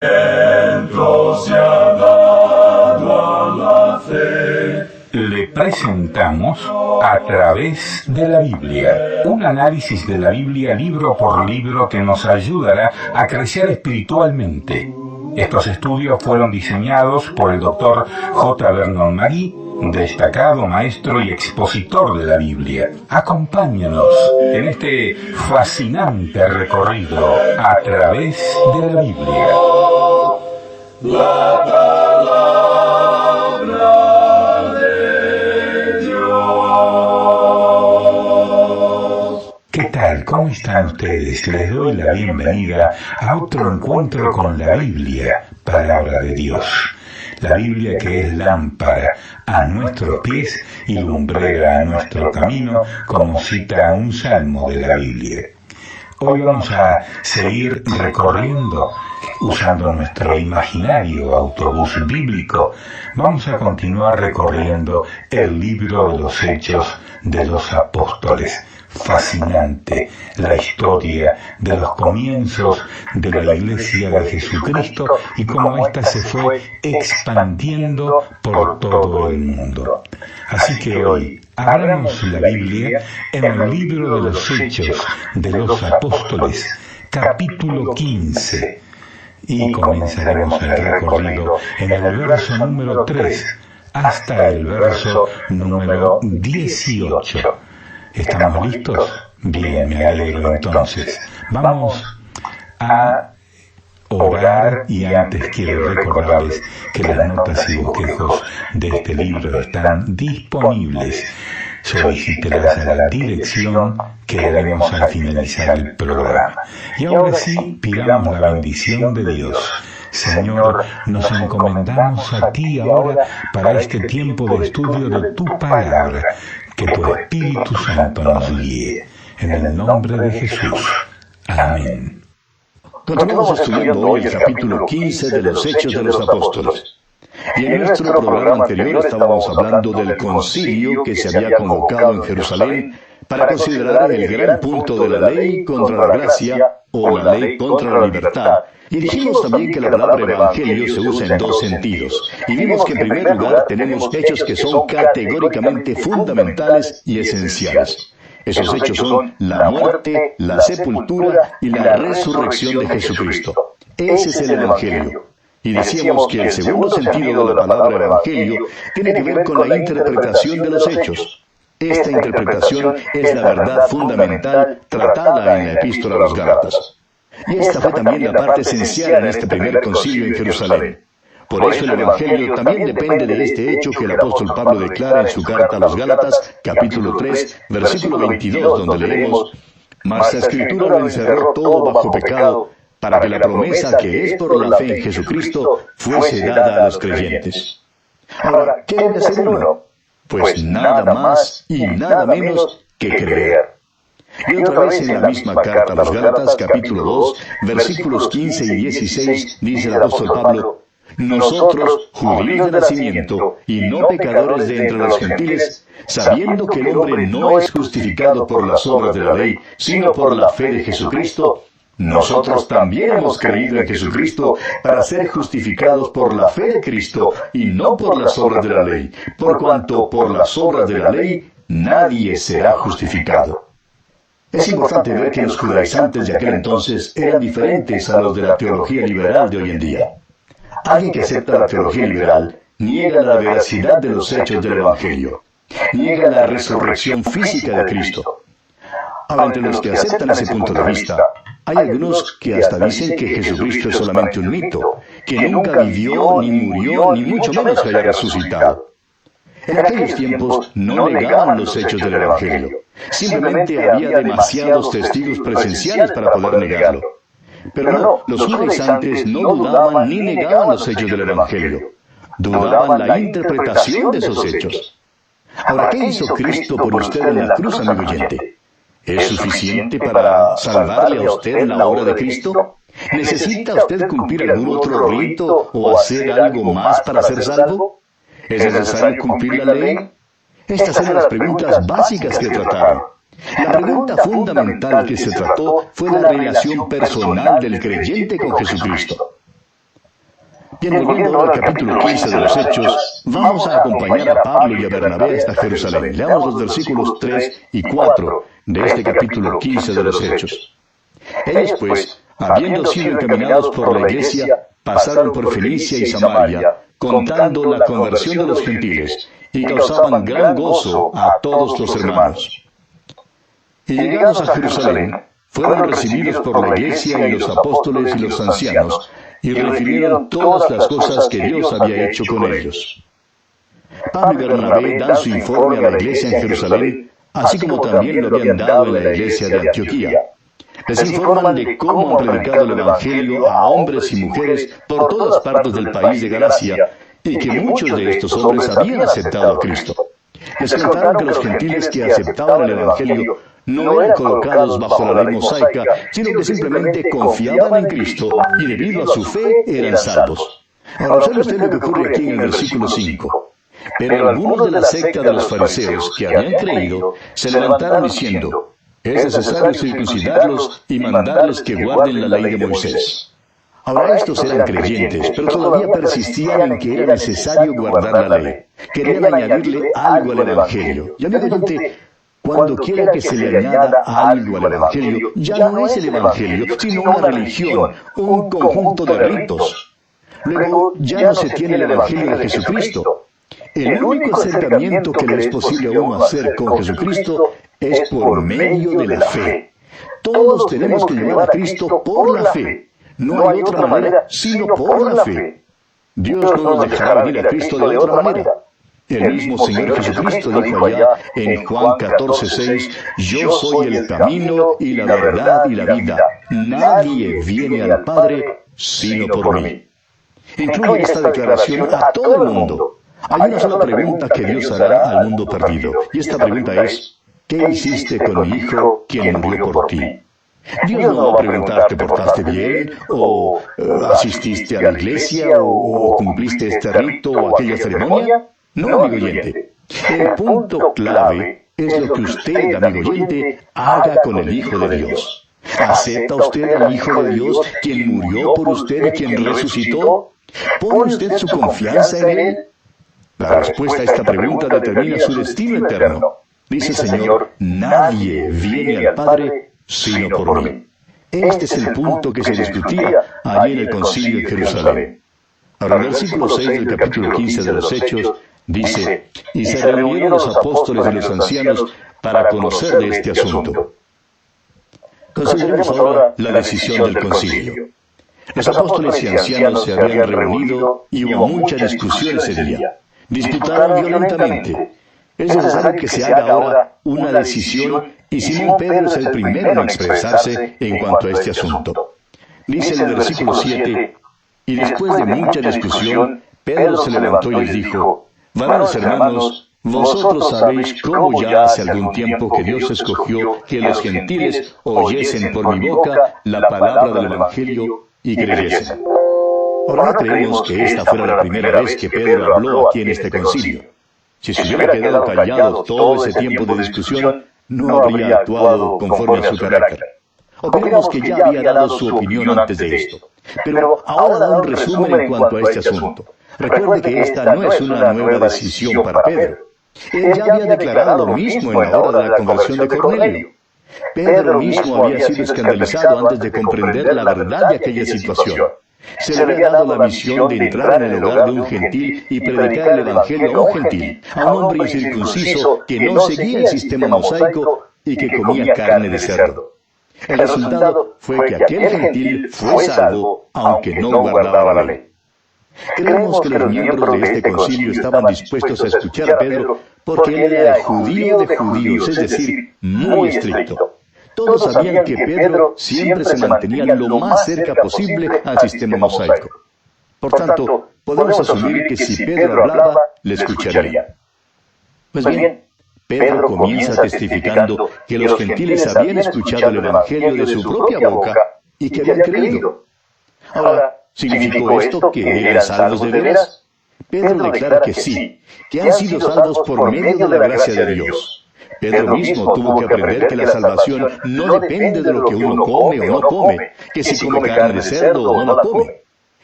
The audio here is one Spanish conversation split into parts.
Se ha dado a la fe. Le presentamos A través de la Biblia, un análisis de la Biblia libro por libro que nos ayudará a crecer espiritualmente. Estos estudios fueron diseñados por el Dr. J. Vernon McGee, destacado maestro y expositor de la Biblia. Acompáñanos en este fascinante recorrido a través de la Biblia. La palabra de Dios. ¿Qué tal? ¿Cómo están ustedes? Les doy la bienvenida a otro encuentro con la Biblia, palabra de Dios. La Biblia que es lámpara a nuestros pies y lumbrera a nuestro camino, como cita un salmo de la Biblia. Hoy vamos a seguir recorriendo, usando nuestro imaginario autobús bíblico. Vamos a continuar recorriendo el libro de los Hechos de los Apóstoles. Fascinante la historia de los comienzos de la Iglesia de Jesucristo y cómo ésta se fue expandiendo por todo el mundo. Así que hoy abramos la Biblia en el libro de los Hechos de los Apóstoles, capítulo 15, y comenzaremos el recorrido en el verso número 3 hasta el verso número 18. ¿Estamos listos? Bien, me alegro entonces. Vamos a orar y antes quiero recordarles que las notas y bosquejos de este libro están disponibles. Solicítelas a la dirección que daremos al finalizar el programa. Y ahora sí, pidamos la bendición de Dios. Señor, nos encomendamos a ti ahora para este tiempo de estudio de tu palabra. Que tu Espíritu Santo nos guíe. En el nombre de Jesús. Amén. Continuamos estudiando hoy el capítulo 15 de los Hechos de los Apóstoles. Y en nuestro programa anterior estábamos hablando del concilio que se había convocado en Jerusalén para considerar el gran punto de la ley contra la gracia o la ley contra la libertad. Y dijimos también que la palabra evangelio se usa en dos sentidos. Y vimos que en primer lugar tenemos hechos que son categóricamente fundamentales y esenciales. Esos hechos son la muerte, la sepultura y la resurrección de Jesucristo. Ese es el evangelio. Y decíamos que el segundo sentido de la palabra evangelio tiene que ver con la interpretación de los hechos. Esta interpretación es la verdad fundamental tratada en la epístola a los Gálatas. Y esta fue también la parte esencial en este primer concilio en Jerusalén. Por eso el Evangelio también depende de este hecho que el apóstol Pablo declara en su carta a los Gálatas, capítulo 3, versículo 22, donde leemos: «Mas la Escritura lo encerró todo bajo pecado, para que la promesa que es por la fe en Jesucristo fuese dada a los creyentes». Ahora, ¿qué debe hacer uno? Pues nada más y nada menos que creer. Y otra vez en la misma carta a los Gálatas, capítulo 2, versículos 15 y 16, dice el apóstol Pablo: «Nosotros, judíos de nacimiento, y no pecadores de entre los gentiles, sabiendo que el hombre no es justificado por las obras de la ley, sino por la fe de Jesucristo, nosotros también hemos creído en Jesucristo para ser justificados por la fe de Cristo, y no por las obras de la ley, por cuanto por las obras de la ley nadie será justificado». Es importante ver que los judaizantes de aquel entonces eran diferentes a los de la teología liberal de hoy en día. Alguien que acepta la teología liberal niega la veracidad de los hechos del Evangelio, niega la resurrección física de Cristo. Ahora, entre los que aceptan ese punto de vista, hay algunos que hasta dicen que Jesucristo es solamente un mito, que nunca vivió, ni murió, ni mucho menos que haya resucitado. En aquellos tiempos no negaban los hechos del Evangelio. Simplemente había demasiados testigos presenciales para poder negarlo. Pero no, los judaizantes no dudaban ni negaban los hechos del Evangelio. Dudaban la interpretación de esos hechos. Ahora, ¿qué hizo Cristo por usted en la cruz, amigo oyente? ¿Es suficiente para salvarle a usted la obra de Cristo? ¿Necesita usted cumplir algún otro rito o hacer algo más para ser salvo? ¿Es necesario cumplir la ley? Estas eran las preguntas básicas que trataron. La pregunta fundamental que se trató fue la relación personal del creyente con Jesucristo. Bien, volviendo al capítulo 15 de los Hechos, vamos a acompañar a Pablo y a Bernabé hasta Jerusalén. Leamos los versículos 3 y 4 de este capítulo 15 de los Hechos. Ellos, pues, habiendo sido encaminados por la iglesia, pasaron por Fenicia y Samaria, contando la conversión de los gentiles, y causaban gran gozo a todos los hermanos. Y llegados a Jerusalén, fueron recibidos por la iglesia y los apóstoles y los ancianos, y refirieron todas las cosas que Dios había hecho con ellos. Pablo y Bernabé dan su informe a la iglesia en Jerusalén, así como también lo habían dado en la iglesia de Antioquía. Les informan de cómo han predicado el Evangelio a hombres y mujeres por todas partes del país de Galacia, y que muchos de estos hombres habían aceptado a Cristo. Les contaron que los gentiles que aceptaban el Evangelio no eran colocados bajo la ley mosaica, sino que simplemente confiaban en Cristo y debido a su fe eran salvos. Ahora, observe usted lo que ocurre aquí en el versículo 5. Pero algunos de la secta de los fariseos que habían creído se levantaron diciendo: es necesario circuncidarlos y mandarles que guarden la ley de Moisés. Ahora estos eran creyentes, pero todavía persistían en que era necesario guardar la ley. Querían añadirle algo al Evangelio. Y amigo oyente, cuando quiera que se le añada algo al Evangelio, ya no es el Evangelio, sino una religión, un conjunto de ritos. Luego ya no se tiene el Evangelio de Jesucristo. El único acercamiento que le es posible a uno hacer con Jesucristo es por medio de la fe. Todos tenemos que llegar a Cristo por la fe. No hay otra manera sino por la fe. Dios no nos dejará venir a Cristo de otra manera. El mismo Señor Jesucristo dijo allá en Juan 14:6, yo soy el camino y la verdad y la vida. Nadie viene al Padre sino por mí. Incluye esta declaración a todo el mundo. Hay una sola pregunta que Dios hará al mundo perdido. Y esta pregunta es: ¿qué hiciste con mi hijo quien murió por ti? Dios no va a preguntar, ¿te portaste bien? ¿O asististe a la iglesia? ¿O cumpliste este rito o aquella ceremonia? No, amigo oyente. El punto clave es lo que usted, amigo oyente, haga con el Hijo de Dios. ¿Acepta usted al Hijo de Dios, quien murió por usted y quien resucitó? ¿Pone usted su confianza en Él? La respuesta a esta pregunta determina su destino eterno. Dice el Señor: nadie viene al Padre sino por mí. Este es el punto que se discutía allí en el concilio en Jerusalén. Ahora, el versículo 6 del capítulo 15 de los Hechos dice: y se reunieron los apóstoles y los ancianos para conocer de este asunto. Consideremos ahora la decisión del concilio. Los apóstoles y ancianos se habían reunido y hubo mucha discusión ese día. Disputaron violentamente. Es necesario que se haga ahora una decisión, y Simón Pedro es el primero en expresarse en cuanto a este asunto. Dice el versículo 7, y después de mucha discusión, Pedro se levantó y les dijo: varones hermanos, vosotros sabéis cómo ya hace algún tiempo que Dios escogió que los gentiles oyesen por mi boca la palabra del Evangelio y creyesen. Ahora no creemos que esta fuera la primera vez que Pedro habló aquí en este concilio. Si se hubiera quedado callado todo ese tiempo de discusión, no habría actuado conforme a su carácter. Opinamos que ya había dado su opinión antes de esto. Pero ahora da un resumen en cuanto a este asunto. Recuerde que esta no es una nueva decisión para Pedro. Él ya había declarado lo mismo en la hora de la conversión de Cornelio. Pedro mismo había sido escandalizado antes de comprender la verdad de aquella situación. Se le había dado la misión de entrar en el hogar de un gentil y predicar el Evangelio a un gentil, a un hombre incircunciso que no seguía el sistema mosaico y que comía carne de cerdo. El resultado fue que aquel gentil fue salvo, aunque no guardaba la ley. Creemos que los miembros de este concilio estaban dispuestos a escuchar a Pedro porque él era el judío de judíos, es decir, muy estricto. Todos sabían que Pedro siempre se mantenía lo más cerca posible al sistema mosaico. Por tanto, podemos asumir que si Pedro hablaba, le escucharían. Pues bien, Pedro comienza testificando que los gentiles habían escuchado el Evangelio de su propia boca y que habían creído. Ahora, ¿significó esto que eran salvos de veras? Pedro declara que sí, que han sido salvos por medio de la gracia de Dios. Pedro mismo tuvo que aprender que la salvación no depende de lo que uno come o no come, que si come carne de cerdo o no la come.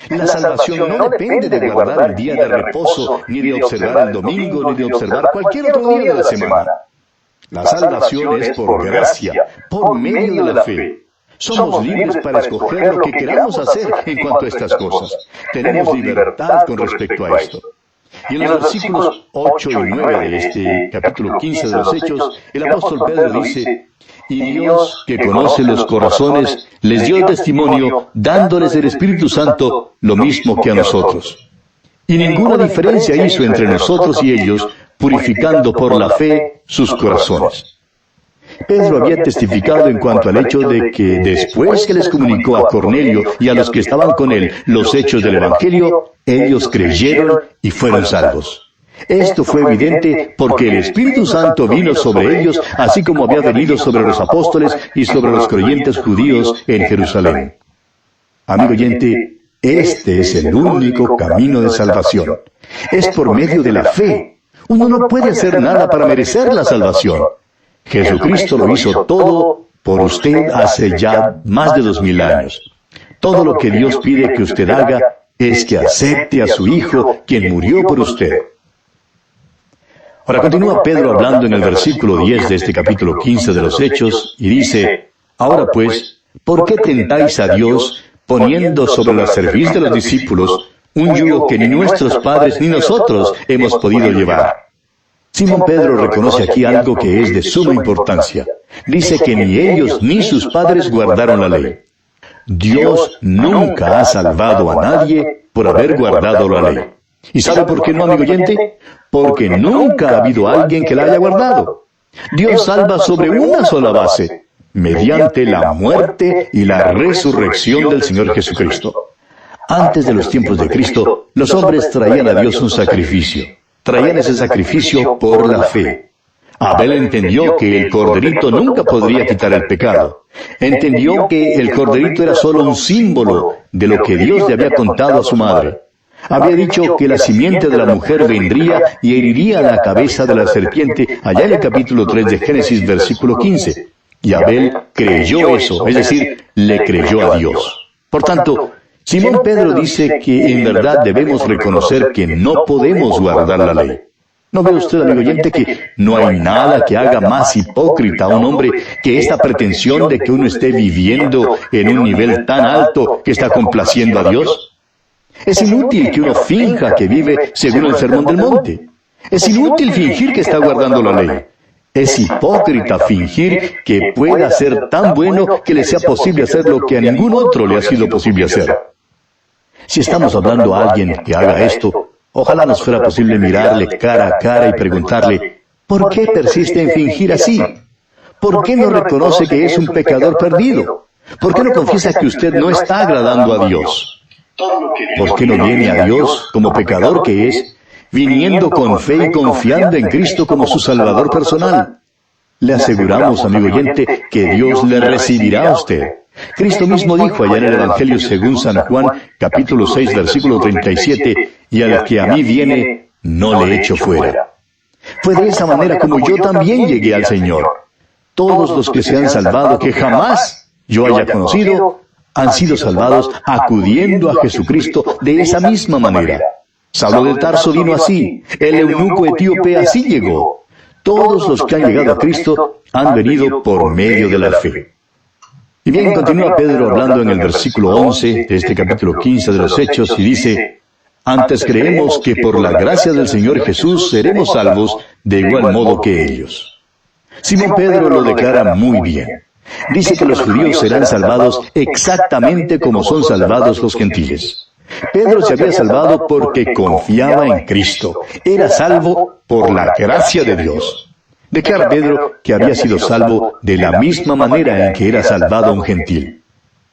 La salvación no depende de guardar el día de reposo, ni de observar el domingo, ni de observar cualquier otro día de la semana. La salvación es por gracia, por medio de la fe. Somos libres para escoger lo que queramos hacer en cuanto a estas cosas. Tenemos libertad con respecto a esto. Y en los versículos 8 y 9 de este capítulo 15 de los Hechos, el apóstol Pedro dice: y Dios, que conoce los corazones, les dio testimonio, dándoles el Espíritu Santo, lo mismo que a nosotros. Y ninguna diferencia hizo entre nosotros y ellos, purificando por la fe sus corazones. Pedro había testificado en cuanto al hecho de que después que les comunicó a Cornelio y a los que estaban con él los hechos del Evangelio, ellos creyeron y fueron salvos. Esto fue evidente porque el Espíritu Santo vino sobre ellos, así como había venido sobre los apóstoles y sobre los creyentes judíos en Jerusalén. Amigo oyente, este es el único camino de salvación. Es por medio de la fe. Uno no puede hacer nada para merecer la salvación. Jesucristo lo hizo todo por usted hace ya más de 2000 años. Todo lo que Dios pide que usted haga es que acepte a su Hijo, quien murió por usted. Ahora continúa Pedro hablando en el versículo 10 de este capítulo 15 de los Hechos, y dice: ahora pues, ¿por qué tentáis a Dios poniendo sobre la cerviz de los discípulos un yugo que ni nuestros padres ni nosotros hemos podido llevar? Simón Pedro reconoce aquí algo que es de suma importancia. Dice que ni ellos ni sus padres guardaron la ley. Dios nunca ha salvado a nadie por haber guardado la ley. ¿Y sabe por qué no, amigo oyente? Porque nunca ha habido alguien que la haya guardado. Dios salva sobre una sola base, mediante la muerte y la resurrección del Señor Jesucristo. Antes de los tiempos de Cristo, los hombres traían a Dios un sacrificio. Traían ese sacrificio por la fe. Abel entendió que el corderito nunca podría quitar el pecado. Entendió que el corderito era solo un símbolo de lo que Dios le había contado a su madre. Había dicho que la simiente de la mujer vendría y heriría la cabeza de la serpiente, allá en el capítulo 3 de Génesis, versículo 15. Y Abel creyó eso, es decir, le creyó a Dios. Por tanto, Simón Pedro dice que en verdad debemos reconocer que no podemos guardar la ley. ¿No ve usted, amigo oyente, que no hay nada que haga más hipócrita a un hombre que esta pretensión de que uno esté viviendo en un nivel tan alto que está complaciendo a Dios? Es inútil que uno finja que vive según el Sermón del Monte. Es inútil fingir que está guardando la ley. Es hipócrita fingir que pueda ser tan bueno que le sea posible hacer lo que a ningún otro le ha sido posible hacer. Si estamos hablando a alguien que haga esto, ojalá nos fuera posible mirarle cara a cara y preguntarle: ¿por qué persiste en fingir así? ¿Por qué no reconoce que es un pecador perdido? ¿Por qué no confiesa que usted no está agradando a Dios? ¿Por qué no viene a Dios como pecador que es, viniendo con fe y confiando en Cristo como su Salvador personal? Le aseguramos, amigo oyente, que Dios le recibirá a usted. Cristo mismo dijo allá en el Evangelio según San Juan, capítulo 6, versículo 37, y al que a mí viene, no le echo fuera. Fue de esa manera como yo también llegué al Señor. Todos los que se han salvado, que jamás yo haya conocido, han sido salvados acudiendo a Jesucristo de esa misma manera. Saulo de Tarso vino así, el eunuco etíope así llegó. Todos los que han llegado a Cristo han venido por medio de la fe. Y bien, continúa Pedro hablando en el versículo 11 de este capítulo 15 de los Hechos y dice: antes creemos que por la gracia del Señor Jesús seremos salvos de igual modo que ellos. Simón Pedro lo declara muy bien. Dice que los judíos serán salvados exactamente como son salvados los gentiles. Pedro se había salvado porque confiaba en Cristo. Era salvo por la gracia de Dios. Declara Pedro que había sido salvo de la misma manera en que era salvado un gentil.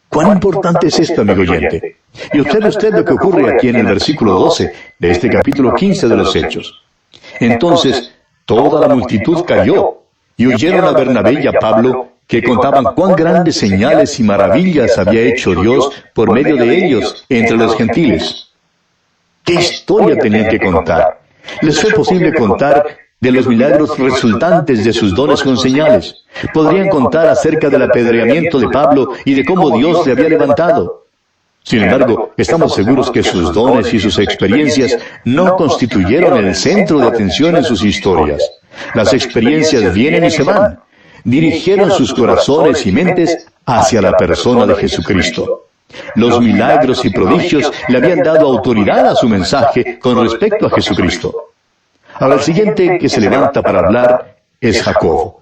¿Cuán importante es esto, amigo oyente? Y observe usted lo que ocurre aquí en el versículo 12 de este capítulo 15 de los Hechos. Entonces, toda la multitud cayó y oyeron a Bernabé y a Pablo que contaban cuán grandes señales y maravillas había hecho Dios por medio de ellos entre los gentiles. ¿Qué historia tenían que contar? Les fue posible contar de los milagros resultantes de sus dones con señales. Podrían contar acerca del apedreamiento de Pablo y de cómo Dios le había levantado. Sin embargo, estamos seguros que sus dones y sus experiencias no constituyeron el centro de atención en sus historias. Las experiencias vienen y se van. Dirigieron sus corazones y mentes hacia la persona de Jesucristo. Los milagros y prodigios le habían dado autoridad a su mensaje con respecto a Jesucristo. Ahora, el siguiente que se levanta para hablar es Jacobo.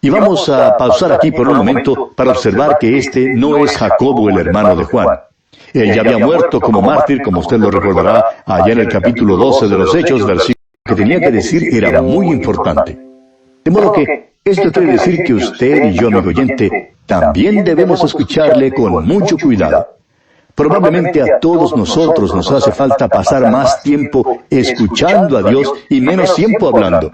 Y vamos a pausar aquí por un momento para observar que este no es Jacobo, el hermano de Juan. Él ya había muerto como mártir, como usted lo recordará, allá en el capítulo 12 de los Hechos, versículo que tenía que decir era muy importante. De modo que esto quiere decir que usted y yo, amigo oyente, también debemos escucharle con mucho cuidado. Probablemente a todos nosotros nos hace falta pasar más tiempo escuchando a Dios y menos tiempo hablando.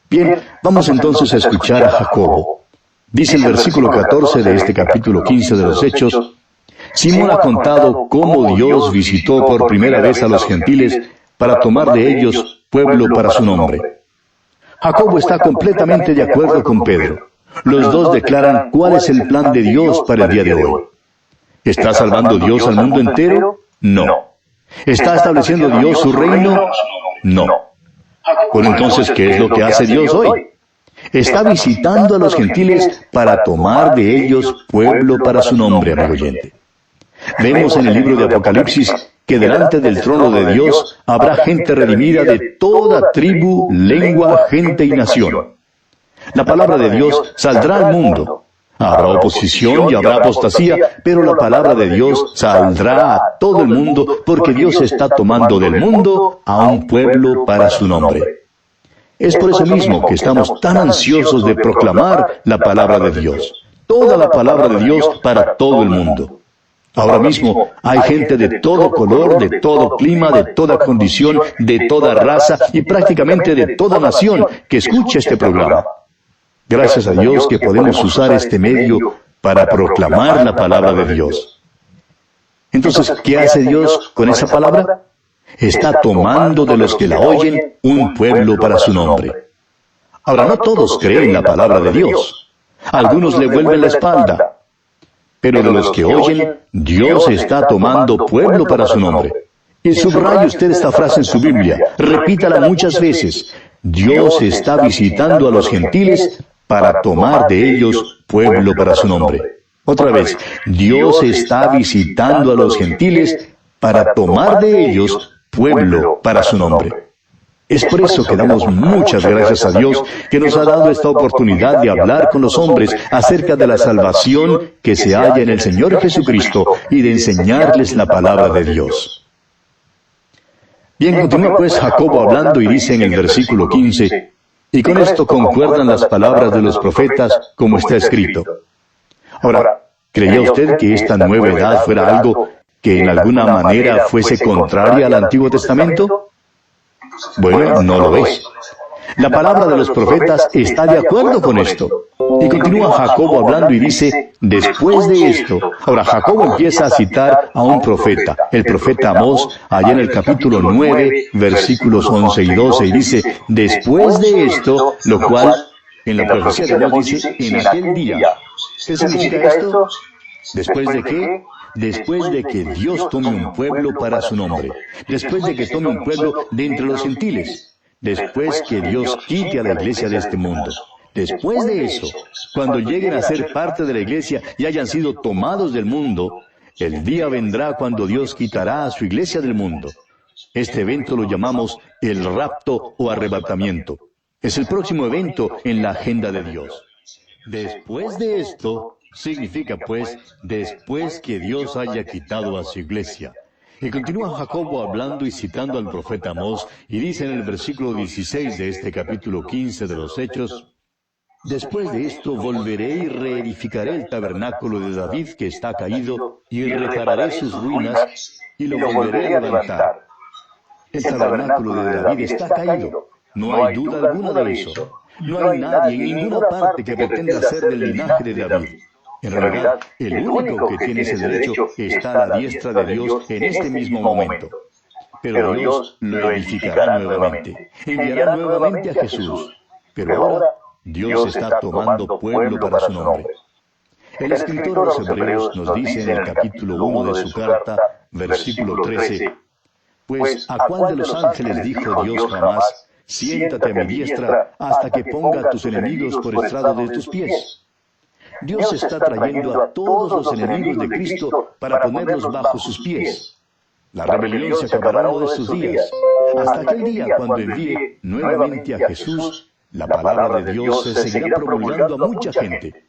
Bien, vamos entonces a escuchar a Jacobo. Dice el versículo 14 de este capítulo 15 de los Hechos: Simón ha contado cómo Dios visitó por primera vez a los gentiles para tomar de ellos pueblo para su nombre. Jacobo está completamente de acuerdo con Pedro. Los dos declaran cuál es el plan de Dios para el día de hoy. ¿Está salvando Dios al mundo entero? No. ¿Está estableciendo Dios su reino? No. Bueno, entonces, ¿qué es lo que hace Dios hoy? Está visitando a los gentiles para tomar de ellos pueblo para su nombre, amigo oyente. Vemos en el libro de Apocalipsis que delante del trono de Dios habrá gente redimida de toda tribu, lengua, gente y nación. La palabra de Dios saldrá al mundo. Habrá oposición y habrá apostasía, pero la palabra de Dios saldrá a todo el mundo porque Dios está tomando del mundo a un pueblo para su nombre. Es por eso mismo que estamos tan ansiosos de proclamar la palabra de Dios. Toda la palabra de Dios para todo el mundo. Ahora mismo hay gente de todo color, de todo clima, de toda condición, de toda raza y prácticamente de toda nación que escucha este programa. Gracias a Dios que podemos usar este medio para proclamar la palabra de Dios. Entonces, ¿qué hace Dios con esa palabra? Está tomando de los que la oyen un pueblo para su nombre. Ahora, no todos creen la palabra de Dios. Algunos le vuelven la espalda. Pero de los que oyen, Dios está tomando pueblo para su nombre. Y subraye usted esta frase en su Biblia. Repítala muchas veces. Dios está visitando a los gentiles para tomar de ellos pueblo para su nombre. Otra vez, Dios está visitando a los gentiles para tomar de ellos pueblo para su nombre. Es por eso que damos muchas gracias a Dios que nos ha dado esta oportunidad de hablar con los hombres acerca de la salvación que se halla en el Señor Jesucristo y de enseñarles la palabra de Dios. Bien, continúa pues Jacobo hablando y dice en el versículo 15, y con esto concuerdan las palabras de los profetas como está escrito. Ahora, ¿creía usted que esta nueva edad fuera algo que en alguna manera fuese contraria al Antiguo Testamento? Bueno, no lo es. La palabra de los profetas está de acuerdo con esto. Y continúa Jacobo hablando y dice, después de esto. Ahora, Jacobo empieza a citar a un profeta, el profeta Amós, allá en el capítulo 9, versículos 11 y 12, y dice, después de esto, lo cual en la profecía de Dios dice, en aquel día. ¿Qué significa esto? ¿Después de qué? Después de que Dios tome un pueblo para su nombre, después de que tome un pueblo de entre los gentiles, después que Dios quite a la iglesia de este mundo. Después de eso, cuando lleguen a ser parte de la iglesia y hayan sido tomados del mundo, el día vendrá cuando Dios quitará a su iglesia del mundo. Este evento lo llamamos el rapto o arrebatamiento. Es el próximo evento en la agenda de Dios. Después de esto, significa pues, después que Dios haya quitado a su iglesia. Y continúa Jacobo hablando y citando al profeta Amós, y dice en el versículo 16 de este capítulo 15 de los Hechos, después de esto volveré y reedificaré el tabernáculo de David que está caído, y repararé sus ruinas, y lo volveré a levantar. El tabernáculo de David está caído, no hay duda alguna de eso. No hay nadie en ninguna parte que pretenda ser del linaje de David. En realidad, el único que tiene ese derecho está a la diestra de Dios en este mismo momento. Pero Dios lo edificará nuevamente. Enviará nuevamente a Jesús. Pero ahora, Dios está tomando pueblo para su nombre. El escritor a los Hebreos nos dice en el capítulo 1 de su carta, versículo 13, «Pues a cuál de los ángeles dijo Dios jamás, siéntate a mi diestra hasta que ponga a tus enemigos por estrado de tus pies». Dios está trayendo a todos los enemigos de Cristo para ponerlos bajo sus pies. La rebelión se acabará uno de sus días. Hasta aquel día, cuando envíe nuevamente a Jesús, la palabra de Dios se seguirá promulgando a mucha gente.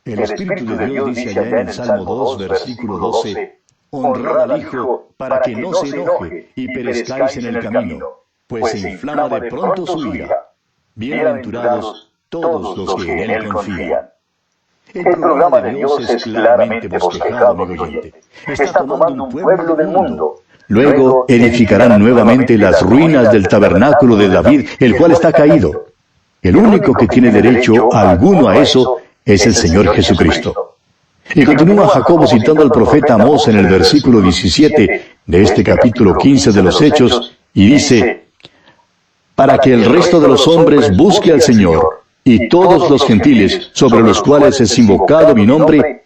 El Espíritu de Dios dice allá en el Salmo 2, versículo 12, «Honrad al Hijo para que no se enoje y perezcáis en el camino, pues se inflama de pronto su ira. Bienaventurados todos los que en Él confían». El programa de Dios es claramente bosquejado, amigo oyente. Está tomando un pueblo del mundo. Luego edificarán nuevamente las ruinas del tabernáculo de David, el cual está caído. El único que tiene derecho alguno a eso es el Señor Jesucristo. Y continúa Jacobo citando al profeta Amós en el versículo 17 de este capítulo 15 de los Hechos, y dice, «Para que el resto de los hombres busque al Señor, y todos los gentiles sobre los cuales es invocado mi nombre».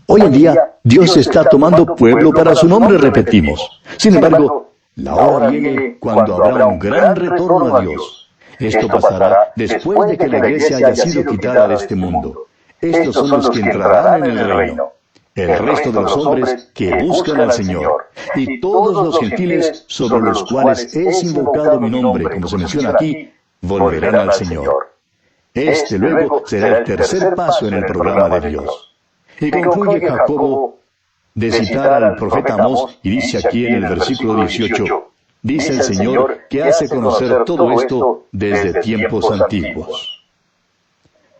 Hoy en día, Dios está tomando pueblo para su nombre, repetimos. Sin embargo, la hora viene cuando habrá un gran retorno a Dios. Esto pasará después de que la iglesia haya sido quitada de este mundo. Estos son los que entrarán en el reino. El resto de los hombres que buscan al Señor, y todos los gentiles sobre los cuales es invocado mi nombre, como se menciona aquí, volverán al Señor. Este luego será el tercer paso en el programa de Dios. Y concluye Jacobo de citar al profeta Amós y dice aquí en el versículo 18, dice el Señor que hace conocer todo esto desde tiempos antiguos.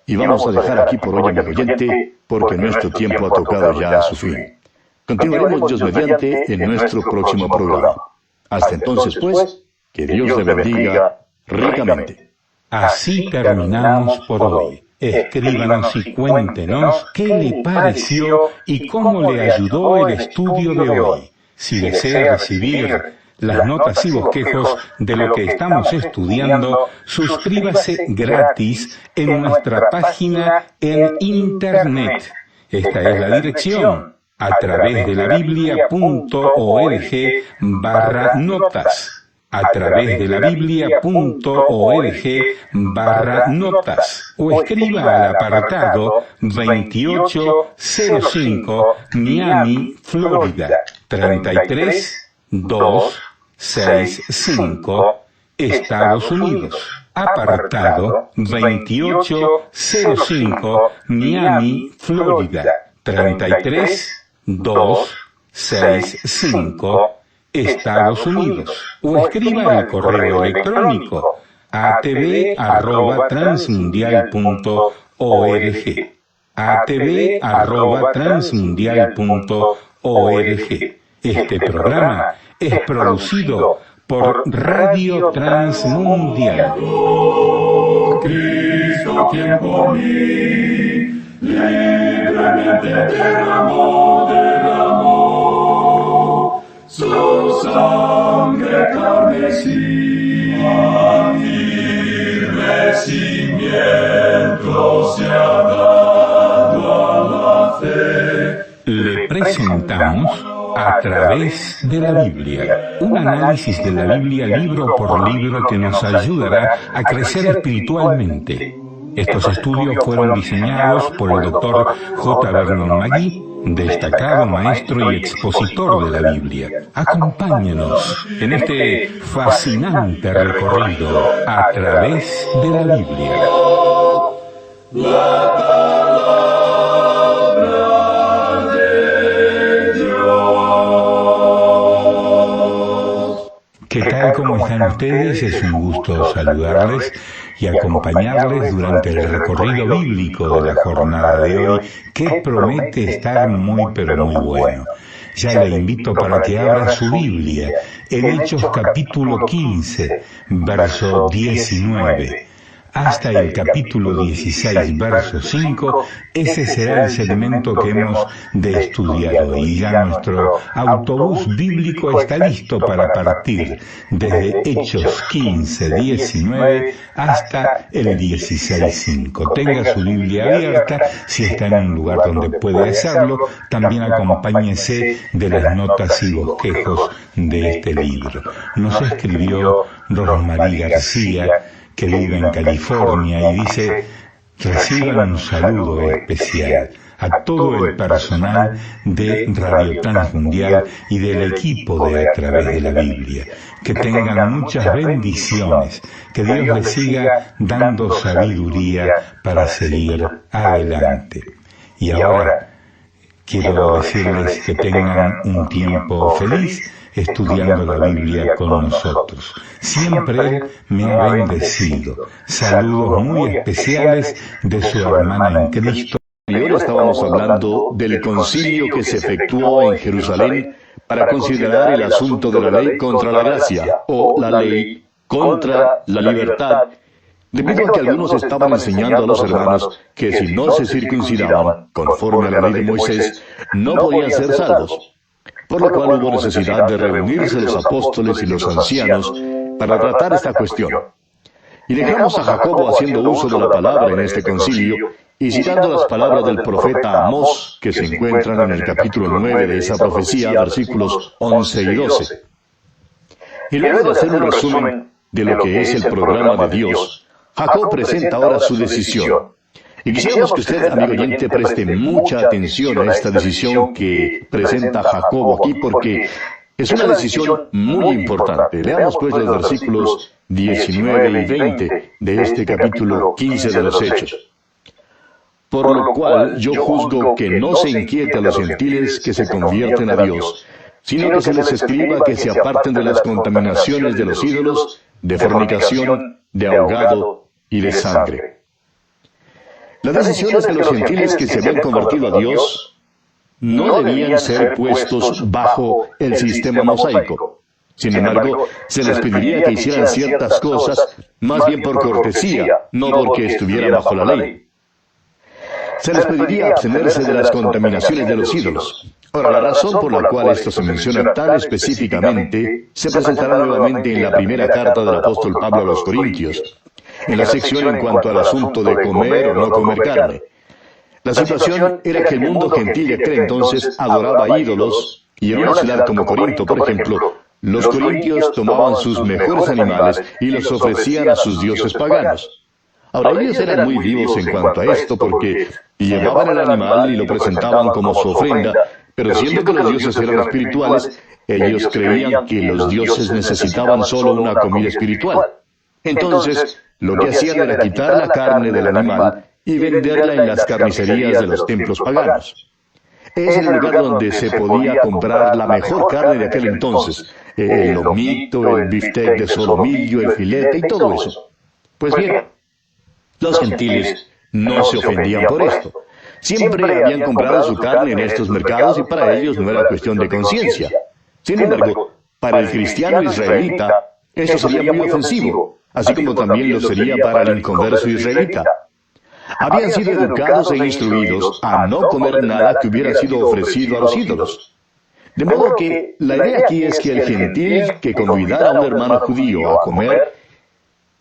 Y vamos a dejar aquí por hoy, amigo oyente, porque nuestro tiempo ha tocado ya a su fin. Continuaremos, Dios mediante, en nuestro próximo programa. Hasta entonces, pues, que Dios le bendiga ricamente. Así terminamos por hoy. Escríbanos y cuéntenos qué le pareció y cómo le ayudó el estudio de hoy. Si desea recibir las notas y bosquejos de lo que estamos estudiando, suscríbase gratis en nuestra página en Internet. Esta es la dirección: a través de la biblia.org/notas. A través de la biblia.org/notas, o escriba al apartado 2805 Miami, Florida 33265, Estados Unidos. Apartado 2805 Miami, Florida 33265, Estados Unidos, o escriba al correo electrónico atv@transmundial.org, atv@transmundial.org. Este programa es producido por Radio Transmundial. Cristo, quien por mí libremente derramó su sangre carmesí, a mi recimiento se ha dado a la fe. Le presentamos A través de la Biblia, un análisis de la Biblia libro por libro que nos ayudará a crecer espiritualmente. Estos estudios fueron diseñados por el Dr. J. Vernon McGee, destacado maestro y expositor de la Biblia. Acompáñenos en este fascinante recorrido a través de la Biblia. La palabra de Dios. ¿Qué tal? ¿Cómo están ustedes? Es un gusto saludarles y acompañarles durante el recorrido bíblico de la jornada de hoy, que promete estar muy pero muy bueno. Ya le invito para que abra su Biblia en Hechos capítulo 15, verso 19. hasta el capítulo 16, verso 5, ese será el segmento que hemos de estudiar hoy. Y ya nuestro autobús bíblico está listo para partir desde Hechos 15, 19 hasta el 16, 5. Tenga su Biblia abierta, si está en un lugar donde puede hacerlo, también acompáñese de las notas y bosquejos de este libro. Nos escribió Rosmarie García, que vive en California, y dice: reciban un saludo especial a todo el personal de Radio Transmundial y del equipo de A Través de la Biblia. Que tengan muchas bendiciones, que Dios les siga dando sabiduría para seguir adelante. Y ahora quiero decirles que tengan un tiempo feliz estudiando la Biblia con nosotros. Siempre me ha bendecido. Saludos muy especiales de su hermana en Cristo. Y ahora estábamos hablando del concilio que se efectuó en Jerusalén para considerar el asunto de la ley contra la gracia, o la ley contra la libertad, debido a que algunos estaban enseñando a los hermanos que si no se circuncidaban, conforme a la ley de Moisés, no podían ser salvos. Por lo cual hubo necesidad de reunirse los apóstoles y los ancianos para tratar esta cuestión. Y dejamos a Jacobo haciendo uso de la palabra en este concilio y citando las palabras del profeta Amós, que se encuentran en el capítulo 9 de esa profecía, versículos 11 y 12. Y luego de hacer un resumen de lo que es el programa de Dios, Jacob presenta ahora su decisión. Y quisiéramos que usted, amigo oyente, preste mucha atención a esta decisión que presenta Jacobo aquí, porque es una decisión muy importante. Leamos pues los versículos 19 y 20 de este capítulo 15 de los Hechos. Por lo cual yo juzgo que no se inquiete a los gentiles que se convierten a Dios, sino que se les escriba que se aparten de las contaminaciones de los ídolos, de fornicación, de ahogado y de sangre. La decisión es que los gentiles que se habían convertido a Dios no debían ser puestos bajo el sistema mosaico. Sin embargo, se les pediría que hicieran ciertas cosas, más bien por cortesía, no porque estuvieran bajo la ley. Se les pediría abstenerse de las contaminaciones de los ídolos. Ahora, la razón por la cual esto se menciona tan específicamente se presentará nuevamente en la primera carta del apóstol Pablo a los Corintios, en la sección en cuanto al asunto de comer o no comer carne. La situación era que el mundo gentil de aquel entonces adoraba ídolos, y en una ciudad como Corinto, por ejemplo, los corintios tomaban sus mejores animales y los ofrecían a sus dioses paganos. Ahora, ellos eran muy vivos en cuanto a esto, porque llevaban el animal y lo presentaban como su ofrenda, pero siendo que los dioses eran espirituales, ellos creían que los dioses necesitaban solo una comida espiritual. Entonces, lo que hacían era quitar la carne del animal y venderla en las carnicerías de los templos paganos. Es el lugar donde se podía comprar la mejor carne de aquel entonces, el lomito, el biftec de solomillo, el filete y todo eso. Pues bien, los gentiles no se ofendían por esto. Siempre habían comprado su carne en estos mercados y para ellos no era cuestión de conciencia. Sin embargo, para el cristiano israelita, eso sería muy ofensivo, así como también lo sería para el inconverso israelita. Habían sido educados e instruidos a no comer nada que hubiera sido ofrecido a los ídolos. De modo que la idea aquí es que el gentil que convidara a un hermano judío a comer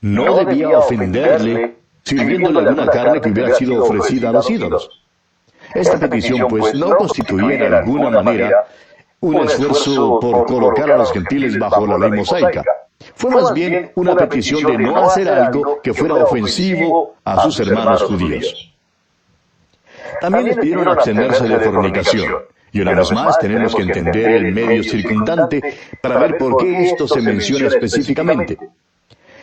no debía ofenderle sirviéndole alguna carne que hubiera sido ofrecida a los ídolos. Esta petición pues no constituía en alguna manera un esfuerzo por colocar a los gentiles bajo la ley mosaica. Fue más bien una petición de no hacer algo que fuera ofensivo a sus hermanos judíos. También les pidieron abstenerse de fornicación. Y una vez más tenemos que entender el medio circundante para ver por qué esto se menciona específicamente.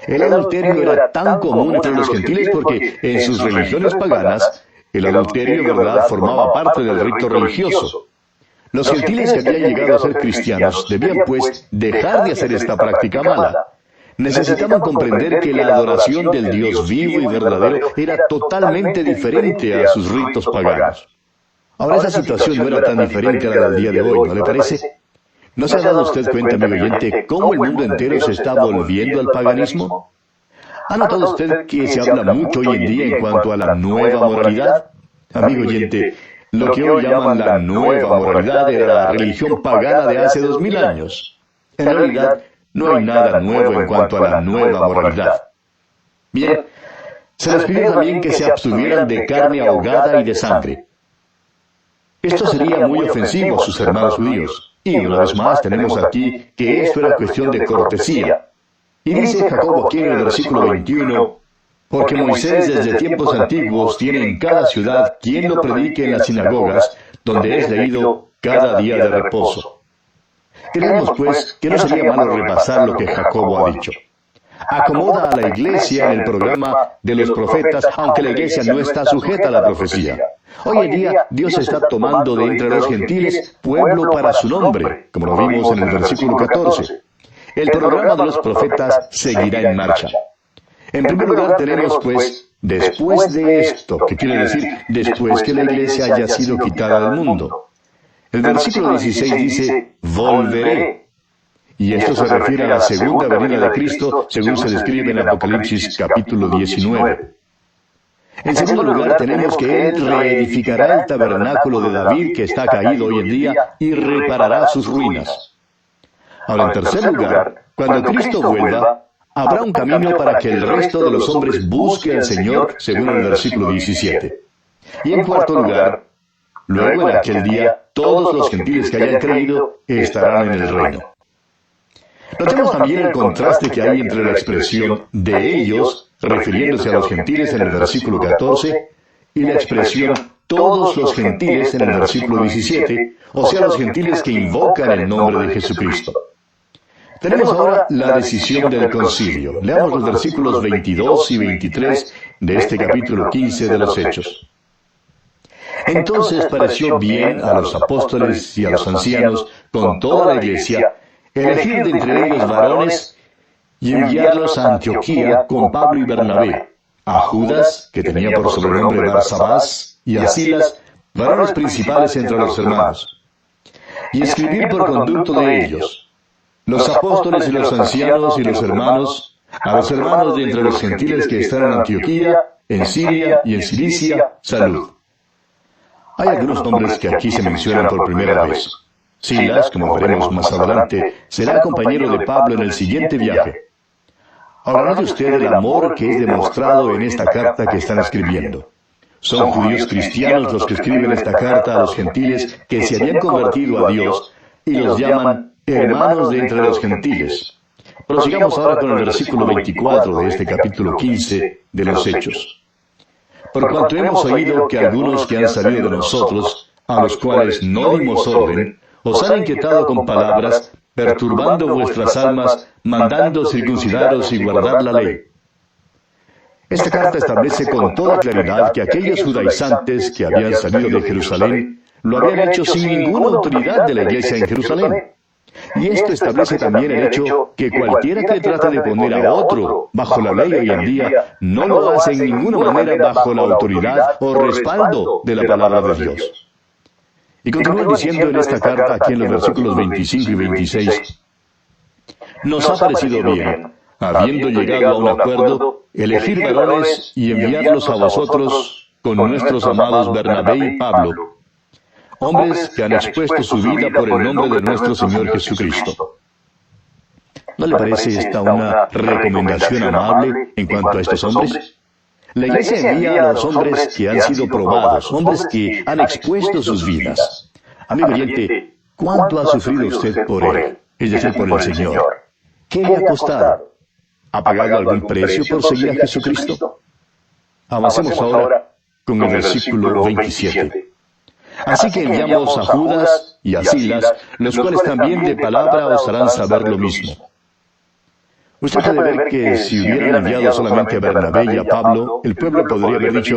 El adulterio era tan común entre los gentiles porque en sus religiones paganas, el adulterio, ¿verdad?, formaba parte del rito religioso. Los gentiles que habían llegado a ser cristianos debían, pues, dejar de hacer esta práctica mala. Necesitaban comprender que la adoración del Dios vivo y verdadero era totalmente diferente a sus ritos paganos. Ahora, esa situación no era tan diferente a la del día de hoy, ¿no le parece? ¿No se ha dado usted cuenta, amigo oyente, cómo el mundo entero se está volviendo al paganismo? ¿Ha notado usted que se habla mucho hoy en día en cuanto a la nueva moralidad? Amigo oyente, lo que hoy llaman la nueva moralidad era la religión pagana de hace 2000 años. En realidad, no hay nada nuevo en cuanto a la nueva moralidad. Bien, se les pidió también que se abstuvieran de carne ahogada y de sangre. Esto sería muy ofensivo a sus hermanos judíos. Y una vez más tenemos aquí que esto era cuestión de cortesía. Y dice Jacobo aquí en el versículo 21, porque Moisés desde tiempos antiguos tiene en cada ciudad quien lo predique en las sinagogas, donde es leído cada día de reposo. Creemos pues que no sería malo repasar lo que Jacobo ha dicho. Acomoda a la iglesia en el programa de los profetas, aunque la iglesia no está sujeta a la profecía. Hoy en día Dios está tomando de entre los gentiles pueblo para su nombre, como lo vimos en el versículo 14. El programa de los profetas seguirá en marcha. En primer lugar tenemos pues, después de esto, que quiere decir después que la iglesia haya sido quitada del mundo. El versículo 16 dice, volveré. Y esto se refiere a la segunda venida de Cristo, según se describe en Apocalipsis capítulo 19. En segundo lugar, tenemos que Él reedificará el tabernáculo de David que está caído hoy en día y reparará sus ruinas. Ahora, en tercer lugar, cuando Cristo vuelva, habrá un camino para que el resto de los hombres busque al Señor, según el versículo 17. Y en cuarto lugar, luego en aquel día, todos los gentiles que hayan creído estarán en el reino. Notemos también el contraste que hay entre la expresión de ellos, refiriéndose a los gentiles en el versículo 14, y la expresión todos los gentiles en el versículo 17, o sea, los gentiles que invocan el nombre de Jesucristo. Tenemos ahora la decisión del concilio. Leamos los versículos 22 y 23 de este capítulo 15 de los Hechos. Entonces pareció bien a los apóstoles y a los ancianos, con toda la iglesia, elegir de entre ellos varones y enviarlos a Antioquía con Pablo y Bernabé, a Judas, que tenía por sobrenombre Barsabás, y a Silas, varones principales entre los hermanos, y escribir por conducto de ellos, los apóstoles y los ancianos y los hermanos, a los hermanos de entre los gentiles que están en Antioquía, en Siria y en Cilicia, salud. Hay algunos nombres que aquí se mencionan por primera vez. Silas, como veremos más adelante, será compañero de Pablo en el siguiente viaje. Ahora note usted el amor que es demostrado en esta carta que están escribiendo. Son judíos cristianos los que escriben esta carta a los gentiles que se habían convertido a Dios y los llaman hermanos de entre los gentiles. Prosigamos ahora con el versículo 24 de este capítulo 15 de los Hechos. Por cuanto hemos oído que algunos que han salido de nosotros, a los cuales no dimos orden, os han inquietado con palabras, perturbando vuestras almas, mandando circuncidaros y guardar la ley. Esta carta establece con toda claridad que aquellos judaizantes que habían salido de Jerusalén lo habían hecho sin ninguna autoridad de la iglesia en Jerusalén. Y esto establece también el hecho que cualquiera que trate de poner a otro bajo la ley hoy en día no lo hace en ninguna manera bajo la autoridad o respaldo de la palabra de Dios. Y continúa diciendo en esta carta, aquí en los versículos 25 y 26, nos ha parecido bien, habiendo llegado a un acuerdo, elegir varones y enviarlos a vosotros con nuestros amados Bernabé y Pablo, hombres que han expuesto su vida por el nombre de nuestro Señor Jesucristo. ¿No le parece esta una recomendación amable en cuanto a estos hombres? La iglesia envía a los hombres que han sido probados, hombres que han expuesto sus vidas. Amigo oyente, ¿cuánto ha sufrido usted por él? Es decir, por el Señor. ¿Qué le ha costado? ¿Ha pagado algún precio por seguir a Jesucristo? Avancemos ahora con el versículo 27. Así que enviamos a Judas y a Silas, los cuales también de palabra os harán saber lo mismo. Usted puede ver que si hubieran enviado solamente a Bernabé y a Pablo, el pueblo podría haber dicho,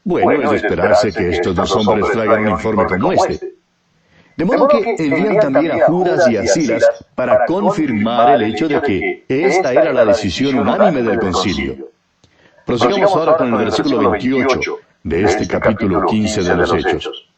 bueno, es de esperarse que estos dos hombres traigan un informe como este. De modo que envían también a Judas y a Silas para confirmar el hecho de que esta era la decisión unánime del concilio. Prosigamos ahora con el versículo 28 de este capítulo 15 de los Hechos.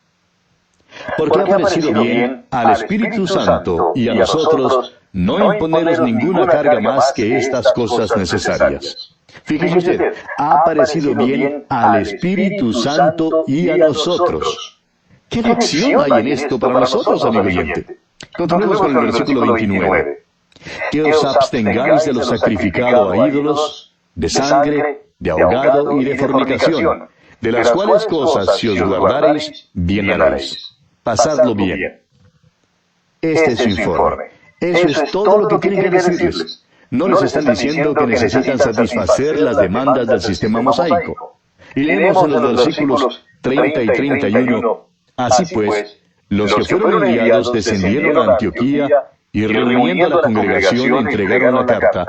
Porque ha parecido bien al Espíritu Santo y a nosotros no imponeros ninguna carga más que estas cosas necesarias, Fíjese usted, ha parecido bien al Espíritu Santo y a nosotros. ¿Qué lección hay en esto para nosotros, amigo oyente? Continuemos con el versículo 29. Que os abstengáis de lo sacrificado a ídolos, de sangre, de ahogado y de fornicación, de las cuales cosas si os guardareis, bien haréis. Pasadlo bien. Este es su informe. Eso es todo lo que tienen que decirles. No les están diciendo que necesitan satisfacer las demandas del sistema mosaico. Y leemos en los versículos 30 y 31, así pues, los que fueron enviados descendieron a Antioquía y reuniendo a la congregación entregaron la carta,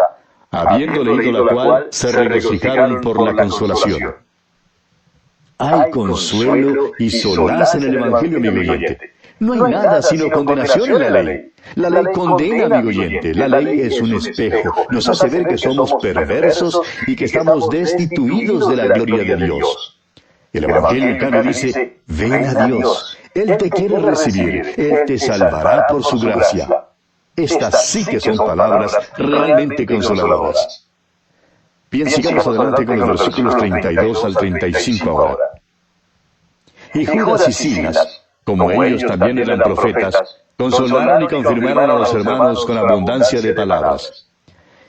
habiendo leído la cual se regocijaron por la consolación. Hay consuelo y solaz en el Evangelio, amigo oyente. No hay nada sino condenación en la ley. La ley condena, amigo oyente. La ley es un espejo. Nos hace ver que somos perversos y que estamos destituidos de la gloria de Dios. El Evangelio, en cambio, dice, ven a Dios. Él te quiere recibir. Él te salvará por su gracia. Estas sí que son palabras realmente consoladoras. Bien, sigamos adelante con los versículos 32 al 35 ahora. Y Judas y Silas, como ellos también eran profetas, consolaron y confirmaron a los hermanos con abundancia de palabras.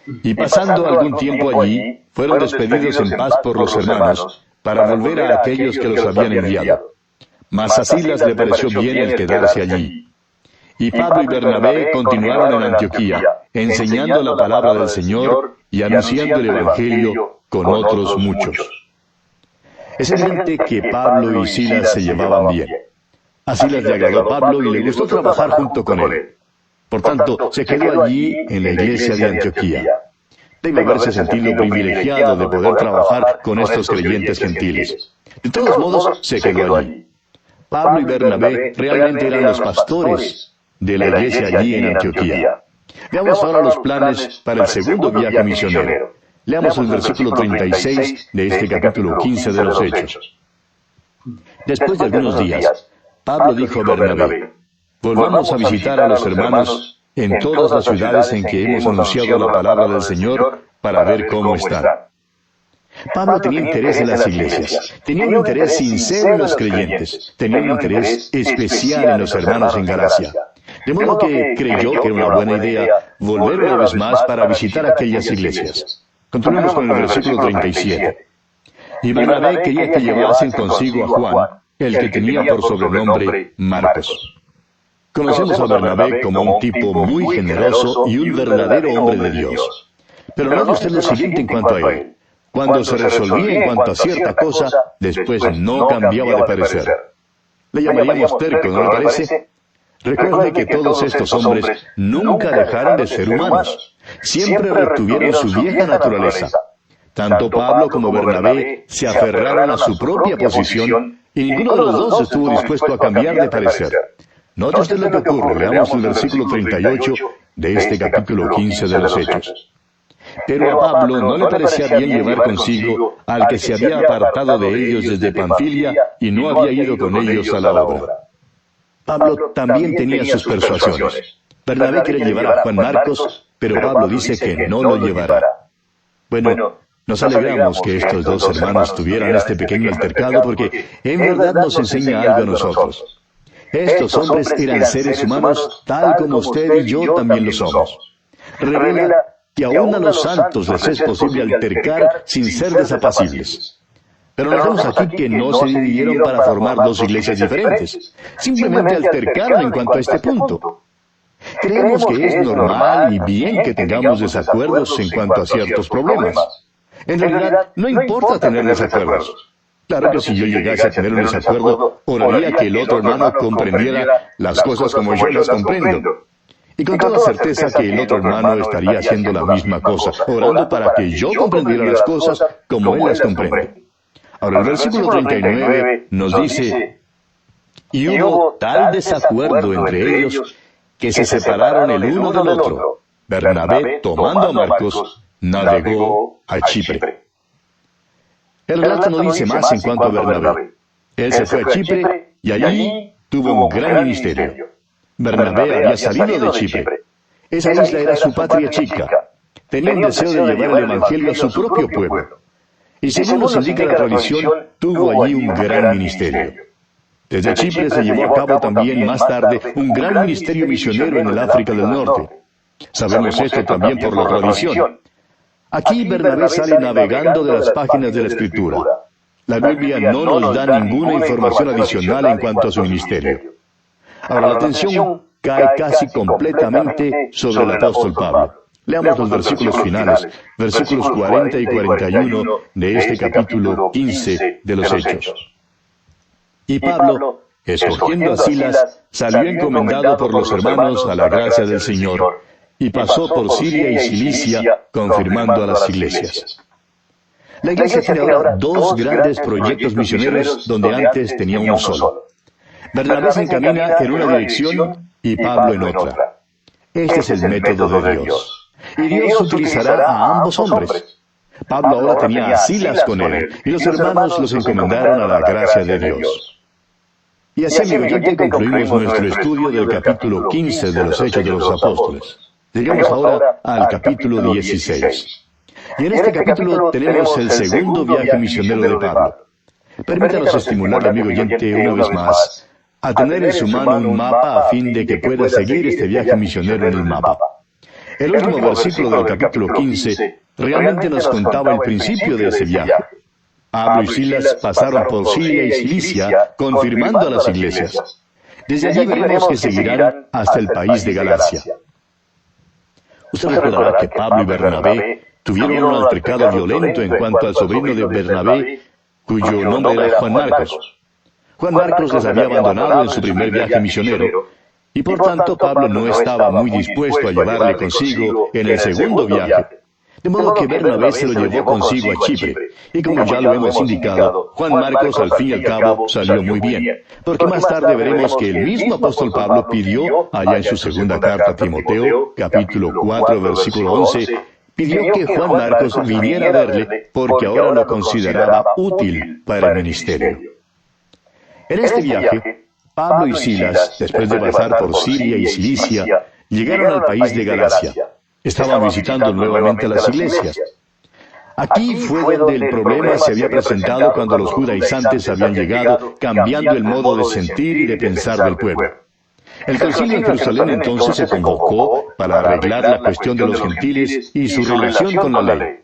Y pasando algún tiempo allí, fueron despedidos en paz por los hermanos, para volver a aquellos que los habían enviado. Mas a Silas le pareció bien el quedarse allí. Y Pablo y Bernabé continuaron en Antioquía, enseñando la palabra del Señor y anunciando el Evangelio con otros muchos. Es evidente que Pablo y Silas se llevaban bien. A Silas le agradó a Pablo y le gustó trabajar junto con él. Por tanto, se quedó allí en la iglesia de Antioquía. Debe haberse sentido privilegiado de poder trabajar con estos creyentes gentiles. De todos modos, se quedó allí. Pablo y Bernabé realmente eran los pastores de la iglesia allí en Antioquía. Veamos ahora los planes para el segundo viaje misionero. Leamos el versículo 36 de este capítulo 15 de los Hechos. Después de algunos días, Pablo dijo a Bernabé, volvamos a visitar a los hermanos en todas las ciudades en que hemos anunciado la palabra del Señor para ver cómo están. Pablo tenía interés en las iglesias, tenía un interés sincero en los creyentes, tenía un interés especial en los hermanos en Galacia. De modo que creyó que era una buena idea volver una vez más para visitar aquellas iglesias. Continuemos con el versículo 37. Y Bernabé quería que llevasen consigo a Juan, el que tenía por sobrenombre Marcos. Conocemos a Bernabé como un tipo muy generoso y un verdadero hombre de Dios. Pero note usted lo siguiente en cuanto a él. Cuando se resolvía en cuanto a cierta cosa, después no cambiaba de parecer. Le llamaríamos terco, ¿no le parece? Recuerde que todos estos hombres nunca dejaron de ser humanos. Siempre retuvieron su vieja naturaleza. Tanto Pablo como Bernabé se aferraron a su propia posición y ninguno de los dos estuvo dispuesto a cambiar de parecer. Note usted lo que ocurre. Leamos el versículo 38 de este capítulo 15 de los Hechos. Pero a Pablo no le parecía bien llevar consigo al que se había apartado de ellos desde Panfilia y no había ido con ellos a la obra. Pablo también tenía sus persuasiones. Bernabé quiere llevar a Juan Marcos, pero Pablo dice que no lo llevará. Bueno, nos alegramos que estos dos hermanos tuvieran este pequeño altercado porque en verdad nos enseña algo a nosotros. Estos hombres eran seres humanos tal como usted y yo también lo somos. Revela que aún a los santos les es posible altercar sin ser desapacibles. Pero nos vemos aquí que no se dividieron para formar dos iglesias diferentes. Simplemente altercaron en cuanto a este punto. Creemos que es normal y bien que tengamos desacuerdos en cuanto a ciertos problemas. En realidad, no importa tener desacuerdos. Claro que si yo llegase a tener un desacuerdo, oraría que el otro hermano comprendiera las cosas como yo las comprendo. Y con toda certeza que el otro hermano estaría haciendo la misma cosa, orando para que yo comprendiera las cosas como él las comprende. Ahora, el versículo 39 nos dice, y hubo tal desacuerdo entre ellos que se separaron el uno del otro. Bernabé, tomando a Marcos, navegó a Chipre. El relato no dice más en cuanto a Bernabé. Él se fue a Chipre y allí tuvo un gran ministerio. Bernabé había salido de Chipre. Esa isla era su patria chica. tenía un deseo de llevar el Evangelio a su propio pueblo. Y según nos indica la tradición, tuvo allí un gran ministerio. Desde Chipre se llevó a cabo también más tarde un gran ministerio misionero en el África del Norte. Sabemos esto también por la tradición. Aquí Bernabé sale navegando de las páginas de la Escritura. La Biblia no nos da ninguna información adicional en cuanto a su ministerio. Ahora la atención cae casi completamente sobre el apóstol Pablo. Leamos los versículos finales, versículos 40 y 41 de este capítulo 15 de los Hechos. Y Pablo, escogiendo a Silas, salió encomendado por los hermanos a la gracia del Señor, y pasó por Siria y Cilicia, confirmando a las iglesias. La iglesia tiene ahora dos grandes proyectos misioneros donde antes tenía uno solo. Bernabé se encamina en una dirección y Pablo en otra. Este es el método de Dios. Y Dios utilizará a ambos hombres. Pablo ahora tenía a Silas con él, y los hermanos los encomendaron a la gracia de Dios. Y así, amigo oyente, concluimos nuestro estudio del capítulo 15 de los Hechos de los Apóstoles. Llegamos ahora al capítulo 16. Y en este capítulo tenemos el segundo viaje misionero de Pablo. Permítanos estimularle, amigo oyente, una vez más, a tener en su mano un mapa a fin de que pueda seguir este viaje misionero en el mapa. El último versículo del capítulo 15 realmente nos contaba el principio de ese viaje. Pablo y Silas pasaron por Siria y Cilicia, confirmando a las iglesias. Desde allí veremos que seguirán hasta el país de Galacia. Usted recordará que Pablo y Bernabé tuvieron un altercado violento en cuanto al sobrino de Bernabé, cuyo nombre era Juan Marcos. Juan Marcos les había abandonado en su primer viaje misionero, y por tanto Pablo no estaba muy dispuesto a llevarle consigo en el segundo viaje. De modo que Bernabé se lo llevó consigo a Chipre. Y como ya lo hemos indicado, Juan Marcos al fin y al cabo salió muy bien, porque más tarde veremos que el mismo apóstol Pablo pidió, allá en su segunda carta a Timoteo, capítulo 4, versículo 11, pidió que Juan Marcos viniera a verle, porque ahora lo consideraba útil para el ministerio. En este viaje, Pablo y Silas, después de pasar por Siria y Cilicia, llegaron al país de Galacia. Estaban visitando nuevamente las iglesias. Aquí fue donde el problema se había presentado cuando los judaizantes habían llegado, cambiando el modo de sentir y de pensar del pueblo. El concilio en Jerusalén entonces se convocó para arreglar la cuestión de los gentiles y su relación con la ley.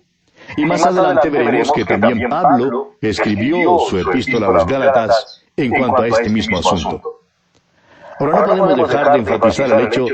Y más adelante veremos que también Pablo escribió su epístola a los Gálatas en cuanto a este mismo asunto. Ahora no podemos dejar de enfatizar el hecho